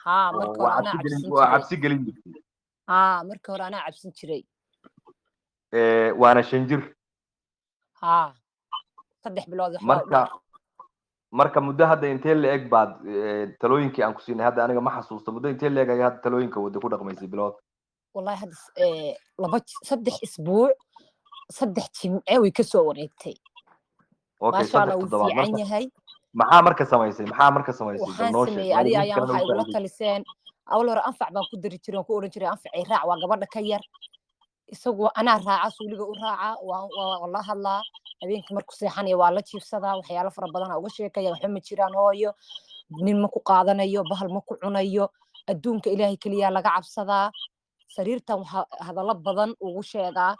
ها oo marka hore anaa cabsan waa jiray cabsi gelin jirtay ها marka hore anaa cabsan jiray waana 5 jir ها 3 bilood waxbaa u marka dheer marka muddo hadda intee la-eg baad talooyinkii aan ku siinay hadda aniga ma xasuusto muddo intee la-eg ayaa hadda talooyinka wadda ku dhaqmaysay bilood wallahi hadda 3 isbuuc 3 jimce way ka soo wareegtay okay maasha Allah 3 wuu toddobaad fiican marka yahay maxaa marka samaysay bal waxaan noo sheeg sameeyey adiga waalidiinta ayaan kalena waxaa u igula faa'iiday taliseen awal hore anfac baan ku dari jiray oo ku oran jiray anfacay raac waa gabadha ka yar isagoo anaa raaca suuliga u raaca waa la hadlaa habeenkii markuu seexanaya waa la jiifsadaa waxyaalo fara badan uga sheekaya waxba ma jiraan hooyo nin ma ku qaadanayo bahal ma ku cunayo adduunka ilaahay keliya laga cabsadaa sariirtan waxaa hadallo badan ugu sheegaa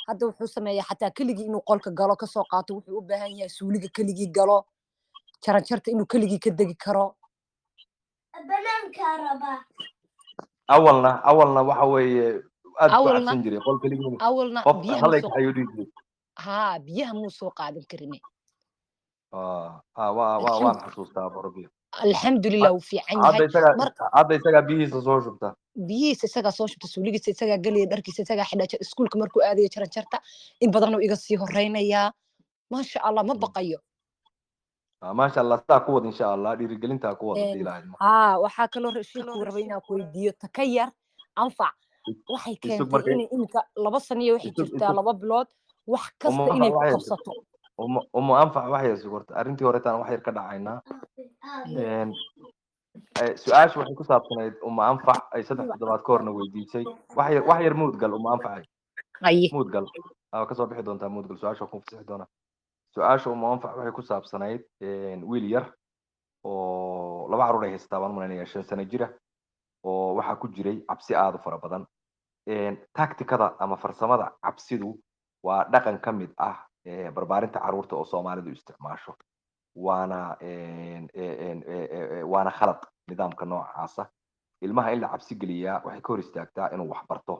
hadda wuxuu sameeyaa xataa keligii inuu qolka galo kasoo qaato wuxuu u baahan yahay suuliga keligii galo jaranjarta inuu keligii ka degi karo awalna waxa weeye aad ku awalna cabsan jiray qol keligii awalna qof biyaha halay musoo kaxayuu dhihi jiray haa biyaha muu soo qaadan karine waan xasuustaa borobiyo alxamdulilah wuu fiican yahay hadda isagaa biyihiisa soo shubta biyihiisa isagaa soo shubta suuligiisa isagaa gelaya dharkiisa isagaa xidha iskuulka markuu aadayo jaranjarta in badanuu iga sii horeynayaa maasha allah ma baqayo maasha allah sidaa ku wad insha allah dhiirigelintaa ku wada diilahayd haa waxaa kaloo rashiidku rabay inaan ku weydiiyo taka yar anfac waxay keentay inay iminka 2 saniyo waxay jirtaa 2 bilood wax kasta inay ku qabsato umu anfac waxay sugurta arrintii horeetaan wax yar ka dhacaynaa su-aashu waxay ku saabsanayd uma anfac ay 3 toddobaad ka horna weydiisay wax yar muudgal uma anfacay muudgal kasoo bixi doontaa muudgal su-aasha ku fasixi doonaa su-aasha uma anfac waxay ku saabsanayd wiil yar oo 2 caruur ay haystaa baan umalaynaya 5 sano jira oo waxaa ku jiray cabsi aad u fara badan tacticada ama farsamada cabsidu waa dhaqan ka mid ah barbaarinta caruurta oo Soomaalidu isticmaasho waana khalad nidaamka noocaasa ilmaha in la cabsi geliyaa waxay ka hor istaagtaa inuu wax barto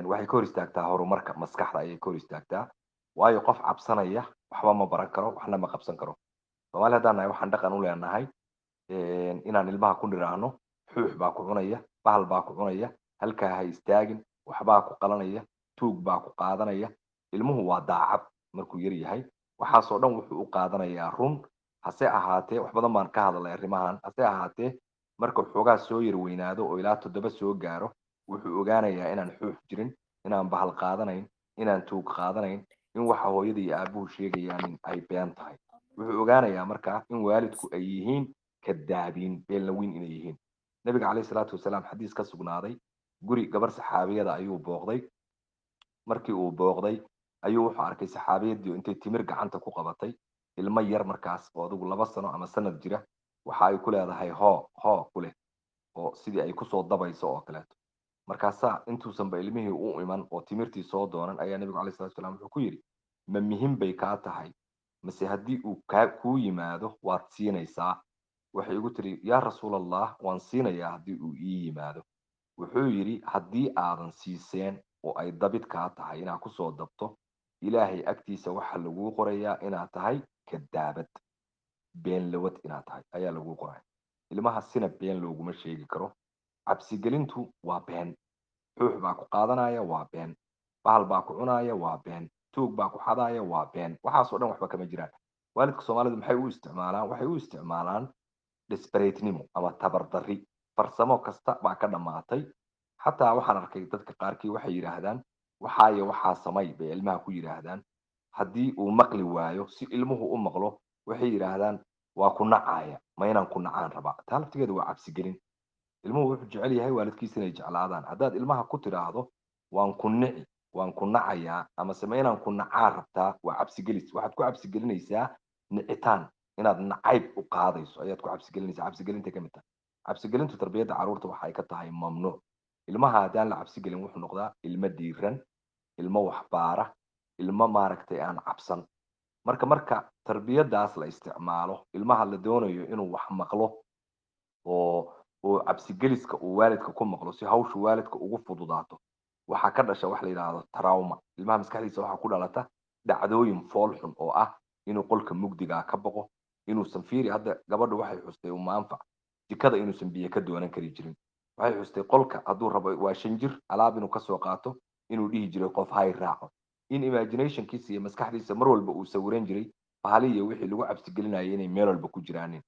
waxay ka hor istaagtaa horumarka maskaxda ayay ka hor istaagtaa waayo qof cabsanaya waxba ma baran karo waxna ma qabsan karo Soomaali haddaan nahay waxaan dhaqan u leenahay inaan ilmaha ku niraahno xuux baa ku cunaya bahal baa ku cunaya halkaa ha istaagin waxbaa ku qalanaya tuug baa ku qaadanaya ilmuhu waa daacad markuu yar yahay waxaasoo dhan wuxuu u qaadanayaa run hase ahaatee wax badan baan ka hadalay arrimahan hase ahaatee marka xoogaa soo yar weynaado oo ilaa 7 soo gaaro wuxuu ogaanayaa inaan xuux jirin inaan bahal qaadanayn inaan tuug qaadanayn in waxa hooyada iyo aabuhu sheegayaan ay been tahay wuxuu ogaanayaa markaa in waalidku ay yihiin kadaabiin beenlawiin inay yihiin nabiga calayhi salaatu wasalaam xadiis ka sugnaaday guri gabar saxaabiyada ayuu booqday markii uu booqday ayuu wuxuu arkay saxaabiyadii intay timir gacanta ku qabatay ilmo yar markaas oo adigu 2 sano ama sanad jira waxa ay ku leedahay hoo ku leh oo sidii ay kusoo dabayso oo kaleeto markaasaa intuusanba ilmihii u iman oo timirtii soo doonan ayaa nabigu calayhi salaatu wasalaam wuxuu ku yidhi ma muhiim bay kaa tahay mase haddii uu kuu yimaado waad siinaysaa waxay igu tiri yaa rasuulallah waan siinayaa haddii uu ii yimaado wuxuu yidhi haddii aadan siiseen oo ay dabid kaa tahay inaad kusoo dabto ilaahay agtiisa waxaa laguu qorayaa inaad tahay kadaabad been lawad inaad tahay ayaa laguu qoraya ilmaha sina been looguma sheegi karo cabsigelintu waa been xuux baa ku qaadanaya waa been bahal baa ku cunaya waa been tuug baa ku xadaya waa been waxaasoo dhan waxba kama jiraan waalidka Soomaalidu maxay u isticmaalaan desperatnimo ama tabardarri farsamo kasta baa ka dhamaatay xataa waxaan arkay dadka qaarkii waxay yiraahdaan waxaa samay bay ilmaha ku yiraahdaan haddii uu maqli waayo si ilmuhu u maqlo waxay yiraahdaan waa ku nacaya ma inaan ku nacaan rabaa taa laftigeeda waa cabsigelin ilmuhu wuxuu jecel yahay waalidkiisa inay jeclaadaan haddaad ilmaha ku tiraahdo waan ku nacayaa ama se ma inaan ku nacaa rabtaa waa cabsigelis waxaad ku cabsigelinaysaa nicitaan inaad nacayb u qaadayso ayaad ku cabsigelinaysaa cabsigelinta ka mid tahay cabsigelintu tarbiyadda carruurta waxa ay ka tahay mamnuuc ilmaha haddaan la cabsigelin wuxuu noqdaa ilmo diiran ilmo waxbaara ilmo maaragtay aan cabsan marka tarbiyadaas la isticmaalo ilmaha la doonayo inuu wax maqlo oo cabsigeliska uu waalidka ku maqlo si hawshu waalidka ugu fududaato waxaa ka dhasha wax la yiraahdo trauma ilmaha maskaxdiisa waxaa ku dhalata dhacdooyin fool xun oo ah inuu qolka mugdiga ka baqo inuusan fiiri hadda gabadhu waxay xustay uma anfac jikada inuusan biyo ka doonan kari jirin waxay xustay qolka hadduu rabo waa 5 jir alaab inuu ka soo qaato inuu dhihi jiray qof hay raaco in imaginationkiisa iyo maskaxdiisa mar walba uu sawiran jiray bahali iyo wixii lagu cabsi gelinayay inay meel walba ku jiraan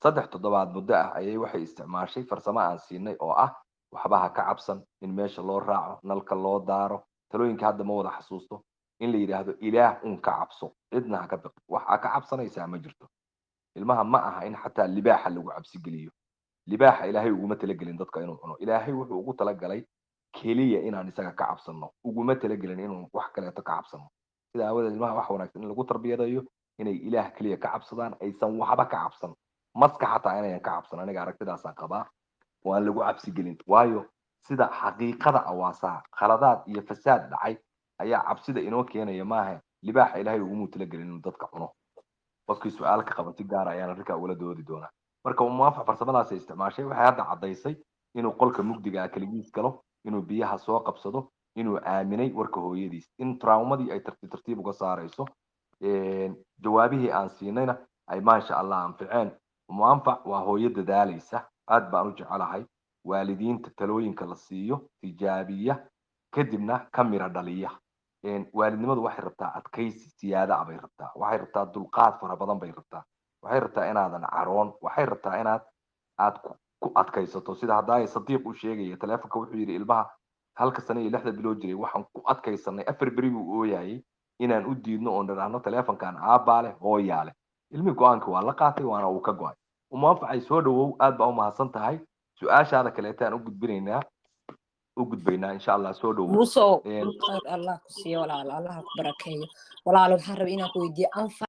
3 toddobaad muddo ah ayay waxay isticmaashay farsamo aan siinay oo ah waxba ha ka cabsan in meesha loo raaco nalka loo daaro talooyinka hadda ma wada xasuusto in la yidhaahdo ilaah un ka cabso cidna ha ka baqi waxa ka cabsanaysaa ma jirto ilmaha ma aha in xataa libaaxa lagu cabsi geliyo libaaxa ilaahay uguma talagelin dadka inuu cuno ilaahay wuxuu ugu talagalay keliya inaan isaga ka cabsano uguma talagelin inuu wax kaleeto ka cabsano sida aawadeed ilmaha wax wanaagsan in lagu tarbiyadayo inay ilaah keliya ka cabsadaan aysan waxba ka cabsan maska xataa inayan ka cabsan aniga aragtidaasaan qabaa waan lagu cabsi gelin waayo sida xaqiiqada awaasaa khaladaad iyo fasaad dhacay ayaa cabsida inoo keenaya maaha libaaxa ilaahay uguma talagelin inuu dadka cuno qofkii su'aal ka qaba si gaar ah ayaan arrinkaa ugula doodi doonaa marka muwaafaq farsamadaas ay isticmaashay waxay hadda caddaysay inuu qolka mugdiga ah keligiis galo inuu biyaha soo qabsado inuu aaminay warka hooyadiis in traumadii ay tartiib tartiib uga saarayso jawaabihii aan siinayna ay maasha allah anficeen muwaafaq waa hooyo dadaalaysa aad baan u jecelahay waalidiinta talooyinka la siiyo tijaabiya kadibna ka mira dhaliya waalidnimadu waxay rabtaa adkaysi siyaada ah bay rabtaa waxay rabtaa dulqaad fara badan bay rabtaa waxay rabtaa inaadan caroon waxay rabtaa inaad ku adkaysato sida haddaay sadiiq u sheegaya taleefonka wuxuu yidhi ilmaha 1 sano iyo 6 bilood jiray waxaan ku adkaysanay 4 beri buu ooyayay inaan u diidno oon dhahno taleefonkan aabbaa leh hooyaa leh ilmi go-aanka waa la qaatay waana uu ka go-ay umuwaafacay soo dhawow aad baa u mahadsan tahay su-aashaada kaleetaan u gudbaynaa insha allah soo dhawow muso khayr allah ku siiyo walaal allah ku barakeeyo walaal waxaan rabaa inaan ku weydiiyo anfac